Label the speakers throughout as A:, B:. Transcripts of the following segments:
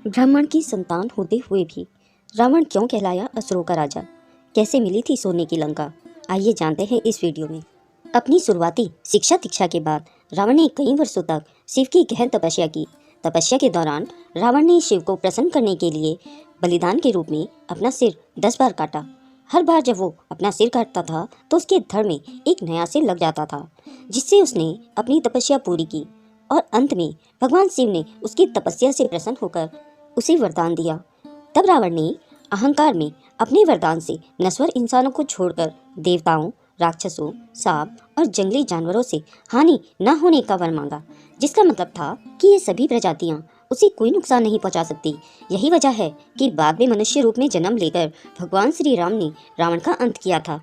A: ब्राह्मण की संतान होते हुए भी रावण क्यों कहलाया असुरों का राजा? कैसे मिली थी सोने की लंका? आइए जानते हैं इस वीडियो में। अपनी शुरुआती शिक्षा दीक्षा के बाद रावण ने कई वर्षों तक शिव की गहन तपस्या की। तपस्या के दौरान रावण ने शिव को प्रसन्न करने के लिए बलिदान के रूप में अपना सिर 10 बार काटा। हर बार जब वो अपना सिर काटता था तो उसके धड़ में एक नया सिर लग जाता था, जिससे उसने अपनी तपस्या पूरी की। और अंत में भगवान शिव ने उसकी तपस्या से प्रसन्न होकर उसे वरदान दिया। तब रावण ने अहंकार में अपने वरदान से नश्वर इंसानों को छोड़कर देवताओं, राक्षसों, सांप और जंगली जानवरों से हानि न होने का वर मांगा, जिसका मतलब था कि ये सभी प्रजातियां उसे कोई नुकसान नहीं पहुंचा सकती। यही वजह है कि बाद में मनुष्य रूप में जन्म लेकर भगवान श्री राम ने रावण का अंत किया था।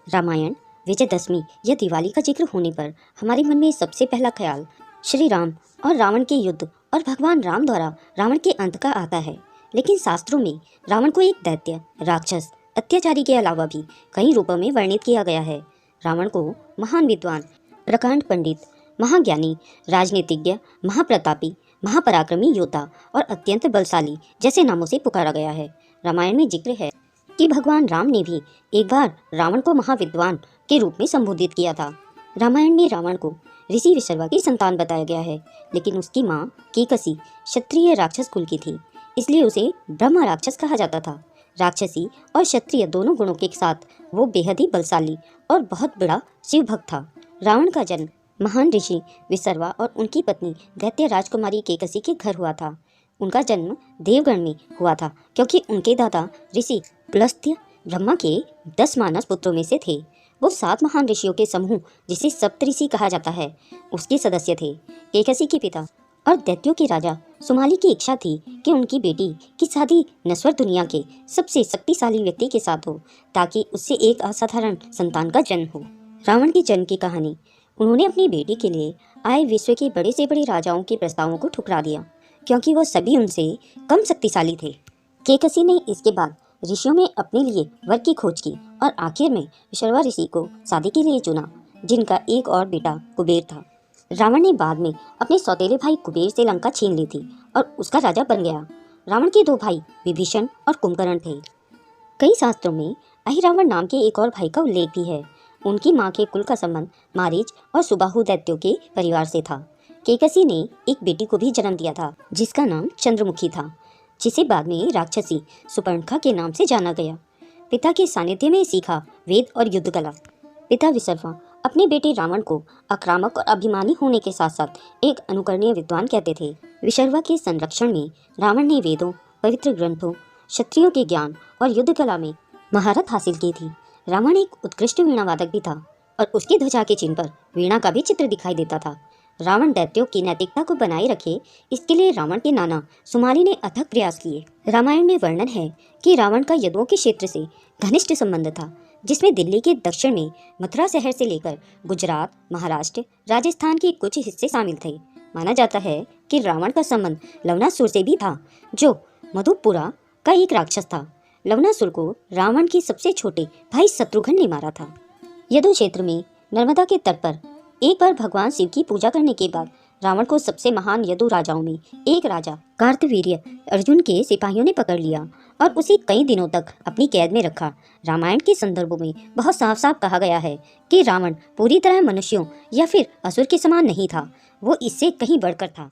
A: रामायण, विजयदशमी या दिवाली का जिक्र होने पर हमारे मन में सबसे पहला ख्याल श्री राम और रावण के युद्ध और भगवान राम द्वारा रावण के अंत का आता है। लेकिन शास्त्रों में रावण को एक दैत्य, राक्षस, अत्याचारी के अलावा भी कई रूपों में वर्णित किया गया है। रावण को महान विद्वान, प्रकांड पंडित, महाज्ञानी, राजनीतिज्ञ, महाप्रतापी, महापराक्रमी योद्धा और अत्यंत बलशाली जैसे नामों से पुकारा गया है। रामायण में जिक्र है कि भगवान राम ने भी एक बार रावण को महाविद्वान के रूप में संबोधित किया था। रामायण में रावण को ऋषि विशर्वा की संतान बताया गया है, लेकिन उसकी माँ केकसी क्षत्रिय राक्षस कुल की थी, इसलिए उसे ब्रह्म राक्षस कहा जाता था। राक्षसी और क्षत्रिय दोनों गुणों के साथ वो बेहद ही बलशाली और बहुत बड़ा शिव भक्त था। रावण का जन्म महान ऋषि विशर्वा और उनकी पत्नी दैत्य राजकुमारी केकसी के घर हुआ था। उनका जन्म देवगण में हुआ था, क्योंकि उनके दादा ऋषि पुलस्त्य ब्रह्मा के 10 मानस पुत्रों में से थे। वो 7 महान ऋषियों के समूह, जिसे सप्तऋषि कहा जाता है, उसके सदस्य थे। केकसी के पिता और दैत्यों के राजा सुमाली की इच्छा थी कि उनकी बेटी की शादी नश्वर दुनिया के सबसे शक्तिशाली व्यक्ति के साथ हो, ताकि उससे एक असाधारण संतान का जन्म हो। रावण के जन्म की कहानी। उन्होंने अपनी बेटी के लिए आए विश्व के बड़े से बड़े राजाओं के प्रस्तावों को ठुकरा दिया, क्योंकि वो सभी उनसे कम शक्तिशाली थे। केकसी ने इसके बाद ऋषियों में अपने लिए वर की खोज की और आखिर में विशर्वा ऋषि को शादी के लिए चुना, जिनका एक और बेटा कुबेर था। रावण ने बाद में अपने सौतेले भाई कुबेर से लंका छीन ली थी और उसका राजा बन गया। रावण के 2 भाई विभीषण और कुंभकर्ण थे। कई शास्त्रों में अहिरावण नाम के एक और भाई का उल्लेख भी है। उनकी माँ के कुल का संबंध मारीच और सुबाहु दैत्यों के परिवार से था। केकसी ने एक बेटी को भी जन्म दिया था, जिसका नाम चंद्रमुखी था, जिसे बाद में राक्षसी सुपर्णखा के नाम से जाना गया। पिता के सानिध्य में सीखा वेद और युद्ध कला। पिता विशर्वा अपने बेटे रावण को आक्रामक और अभिमानी होने के साथ साथ एक अनुकरणीय विद्वान कहते थे। विशर्वा के संरक्षण में रावण ने वेदों, पवित्र ग्रंथों, क्षत्रियों के ज्ञान और युद्ध कला में महारत हासिल की थी। रावण एक उत्कृष्ट वीणावादक भी था और उसकी ध्वजा के चिन्ह पर वीणा का भी चित्र दिखाई देता था। रावण दैत्यों की नैतिकता को बनाए रखे, इसके लिए रावण के नाना सुमाली ने अथक प्रयास किए। रामायण में वर्णन है कि रावण का यदुओं के क्षेत्र से घनिष्ठ संबंध था, जिसमें दिल्ली के दक्षिण में मथुरा शहर से लेकर गुजरात, महाराष्ट्र, राजस्थान के कुछ हिस्से शामिल थे। माना जाता है कि रावण का संबंध लवणासुर से भी था, जो मधुपुरा का एक राक्षस था। लवणासुर को रावण के सबसे छोटे भाई शत्रुघ्न ने मारा था। यदु क्षेत्र में नर्मदा के तट पर एक बार भगवान शिव की पूजा करने के बाद रावण को सबसे महान यदु राजाओं में एक राजा कार्तवीर्य अर्जुन के सिपाहियों ने पकड़ लिया और उसे कई दिनों तक अपनी कैद में रखा। रामायण के संदर्भों में बहुत साफ साफ कहा गया है कि रावण पूरी तरह मनुष्यों या फिर असुर के समान नहीं था, वो इससे कहीं बढ़कर था।